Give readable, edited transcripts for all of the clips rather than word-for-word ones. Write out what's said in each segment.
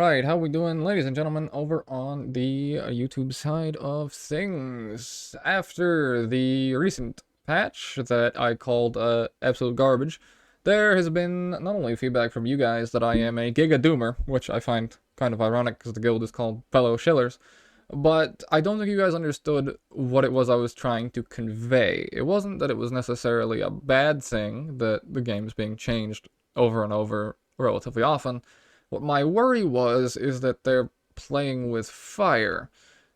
Alright, how we doing, ladies and gentlemen, over on the YouTube side of things? After the recent patch that I called absolute garbage, there has been not only feedback from you guys that I am a Giga Doomer, which I find kind of ironic because the guild is called Fellow Shillers, but I don't think you guys understood what it was I was trying to convey. It wasn't that it was necessarily a bad thing that the game's being changed over and over relatively often. What my worry was is that they're playing with fire.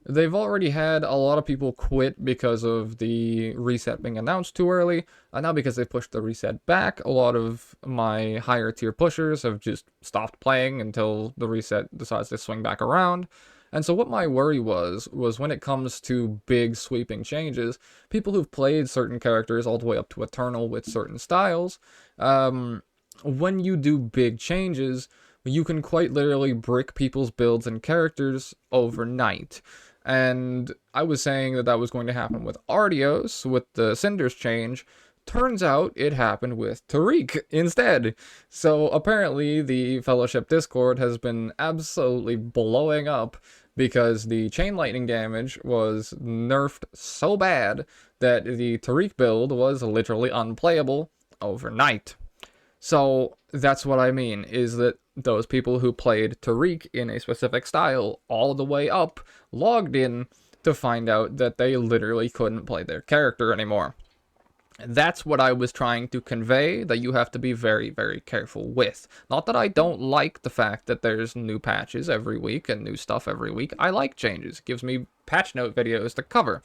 They've already had a lot of people quit because of the reset being announced too early, and now because they pushed the reset back, a lot of my higher tier pushers have just stopped playing until the reset decides to swing back around. And so what my worry was when it comes to big sweeping changes, people who've played certain characters all the way up to Eternal with certain styles, when you do big changes, you can quite literally brick people's builds and characters overnight. And I was saying that that was going to happen with Artios, with the Cinders change. Turns out it happened with Tariq instead. So apparently the Fellowship Discord has been absolutely blowing up because the chain lightning damage was nerfed so bad that the Tariq build was literally unplayable overnight. So that's what I mean, is that those people who played Tariq in a specific style all the way up logged in to find out that they literally couldn't play their character anymore. That's what I was trying to convey, that you have to be very, very careful with. Not that I don't like the fact that there's new patches every week and new stuff every week. I like changes. It gives me patch note videos to cover.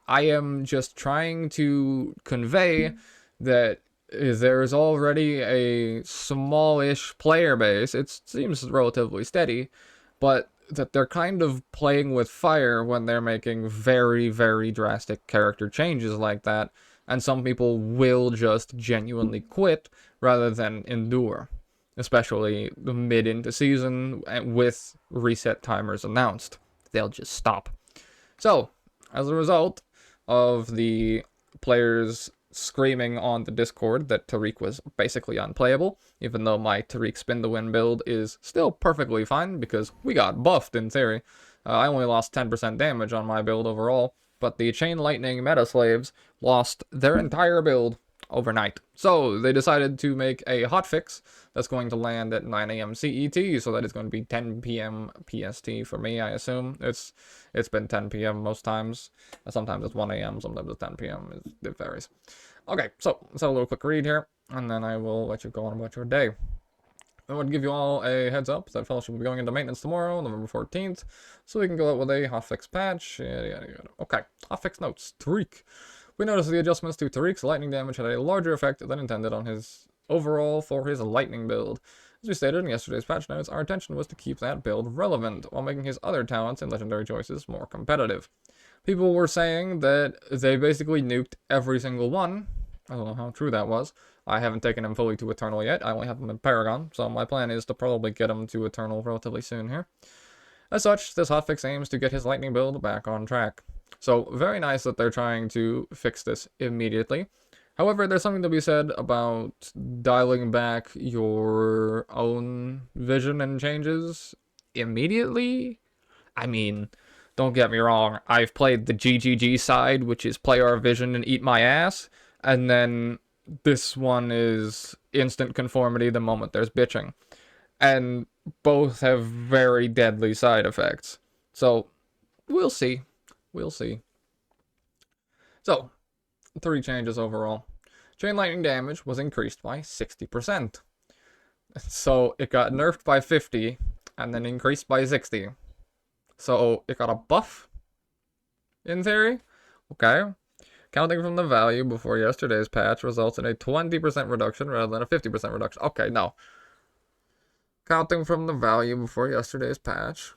I am just trying to convey that there's already a smallish player base. It seems relatively steady, but that they're kind of playing with fire when they're making very, very drastic character changes like that, and some people will just genuinely quit rather than endure, especially the mid into season with reset timers announced. They'll just stop. So, as a result of the players screaming on the Discord that Tariq was basically unplayable, even though my Tariq spin the win build is still perfectly fine because we got buffed in theory. I only lost 10% damage on my build overall, but the Chain Lightning meta slaves lost their entire build overnight. So they decided to make a hotfix that's going to land at 9 a.m. CET, so that is going to be 10 p.m. PST for me, I assume. It's been 10 p.m. most times. Sometimes it's 1 a.m., sometimes it's 10 p.m. It varies. Okay, so let's have a little quick read here, and then I will let you go on about your day. I want to give you all a heads up that Fellowship will be going into maintenance tomorrow, November 14th, so we can go out with a hotfix patch. Yada, yada, yada. Okay, hotfix notes. Tariq. We noticed the adjustments to Tariq's lightning damage had a larger effect than intended on his overall for his lightning build. As we stated in yesterday's patch notes, our intention was to keep that build relevant, while making his other talents and legendary choices more competitive. People were saying that they basically nuked every single one. I don't know how true that was. I haven't taken him fully to Eternal yet. I only have him in Paragon, so my plan is to probably get him to Eternal relatively soon here. As such, this hotfix aims to get his lightning build back on track. So, very nice that they're trying to fix this immediately. However, there's something to be said about dialing back your own vision and changes immediately. I mean, don't get me wrong, I've played the GGG side, which is play our vision and eat my ass, and then this one is instant conformity the moment there's bitching. And both have very deadly side effects. So, we'll see. We'll see. So, 3 changes overall. Chain lightning damage was increased by 60%. So, it got nerfed by 50, and then increased by 60. So, it got a buff, in theory. Okay. Counting from the value before yesterday's patch results in a 20% reduction rather than a 50% reduction. Okay, no. Counting from the value before yesterday's patch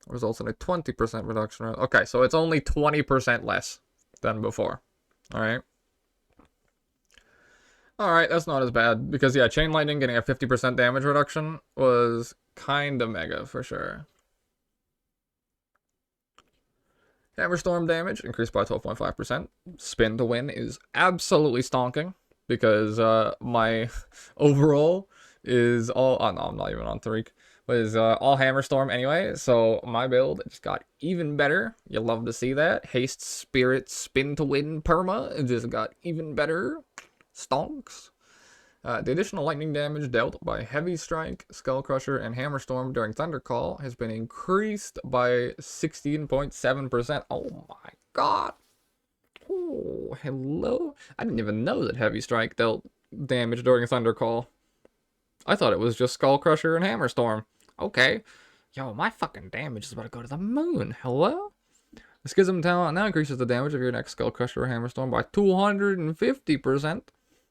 results in a 20% reduction. Okay, so it's only 20% less than before. Alright. Alright, that's not as bad. Because, yeah, Chain Lightning getting a 50% damage reduction was kinda mega, for sure. Hammer Storm damage increased by 12.5%. Spin to win is absolutely stonking. Because, my overall is all... Oh, no, I'm not even on Tariq. was all Hammer Storm anyway, so my build just got even better. You love to see that. Haste, Spirit, Spin to Win, Perma, it just got even better. Stonks. The additional lightning damage dealt by Heavy Strike, Skull Crusher, and Hammer Storm during Thunder Call has been increased by 16.7%. Oh my god. Oh, hello. I didn't even know that Heavy Strike dealt damage during Thunder Call. I thought it was just Skull Crusher and Hammer Storm. Okay. Yo, my fucking damage is about to go to the moon. Hello? The Schism talent now increases the damage of your next Skull Crusher or Hammer Storm by 250%.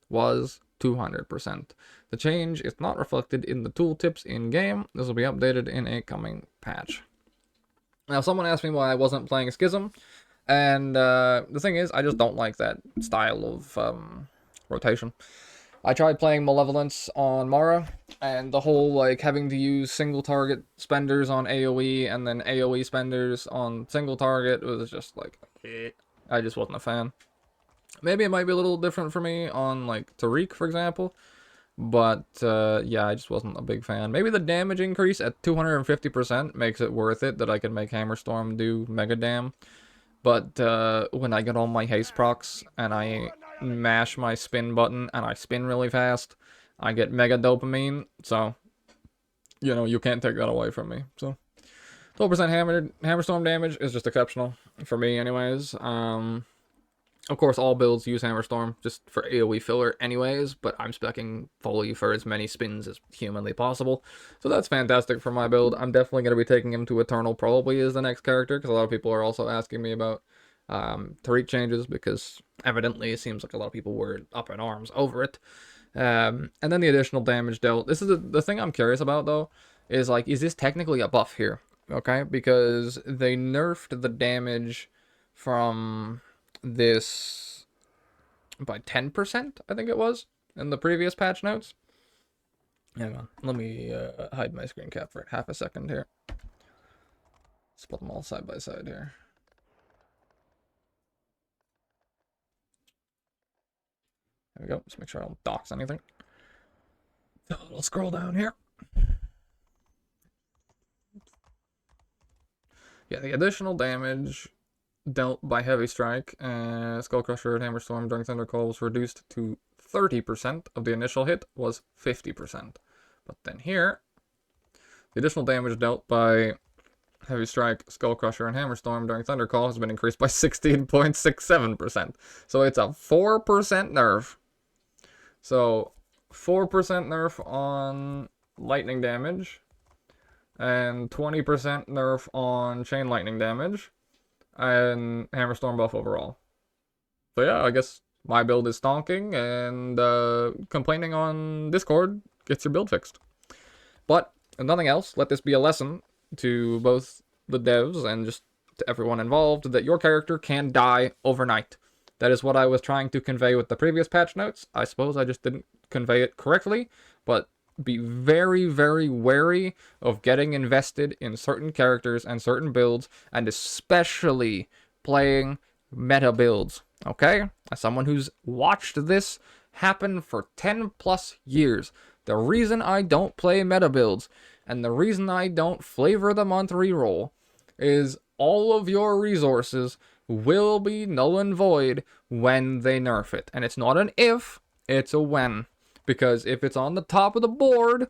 Was 200%. The change is not reflected in the tooltips in-game. This will be updated in a coming patch. Now, someone asked me why I wasn't playing Schism, and the thing is, I just don't like that style of rotation. I tried playing Malevolence on Mara, and the whole, like, having to use single target spenders on AoE, and then AoE spenders on single target was just, like, I just wasn't a fan. Maybe it might be a little different for me on, like, Tariq, for example, but, yeah, I just wasn't a big fan. Maybe the damage increase at 250% makes it worth it, that I can make Hammer Storm do Mega Dam. But when I get all my haste procs and I mash my spin button and I spin really fast, I get mega dopamine. So, you know, you can't take that away from me. So, 12% hammer storm damage is just exceptional for me, anyways. Of course, all builds use Hammer Storm just for AoE filler anyways, but I'm speccing fully for as many spins as humanly possible. So that's fantastic for my build. I'm definitely going to be taking him to Eternal probably as the next character, because a lot of people are also asking me about Tariq changes, because evidently it seems like a lot of people were up in arms over it. And then the additional damage dealt. This is the thing I'm curious about, though, is like, is this technically a buff here? Okay, because they nerfed the damage from this by 10%, I think it was, in the previous patch notes. Hang on, let me hide my screen cap for half a second here. Let's put them all side by side here. There we go. Just make sure I don't dox anything. So I'll scroll down here. Yeah, the additional damage dealt by Heavy Strike, Skull Crusher, and Hammer Storm during Thunder Call was reduced to 30% of the initial hit was 50%. But then here, the additional damage dealt by Heavy Strike, Skull Crusher, and Hammer Storm during Thunder Call has been increased by 16.67%. So it's a 4% nerf. So 4% nerf on lightning damage, and 20% nerf on chain lightning damage, and Hammer Storm buff overall. So yeah, I guess my build is stonking, and complaining on Discord gets your build fixed. But if nothing else, let this be a lesson to both the devs and just to everyone involved that your character can die overnight. That is what I was trying to convey with the previous patch notes. I suppose I just didn't convey it correctly, but be very, very wary of getting invested in certain characters and certain builds, and especially playing meta builds, okay? As someone who's watched this happen for 10 plus years, the reason I don't play meta builds, and the reason I don't flavor them on reroll, is all of your resources will be null and void when they nerf it. And it's not an if, it's a when. Because if it's on the top of the board,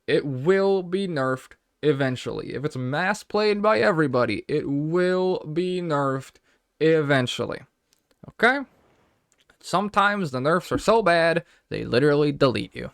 it will be nerfed eventually. If it's mass played by everybody, it will be nerfed eventually. Okay? Sometimes the nerfs are so bad, they literally delete you.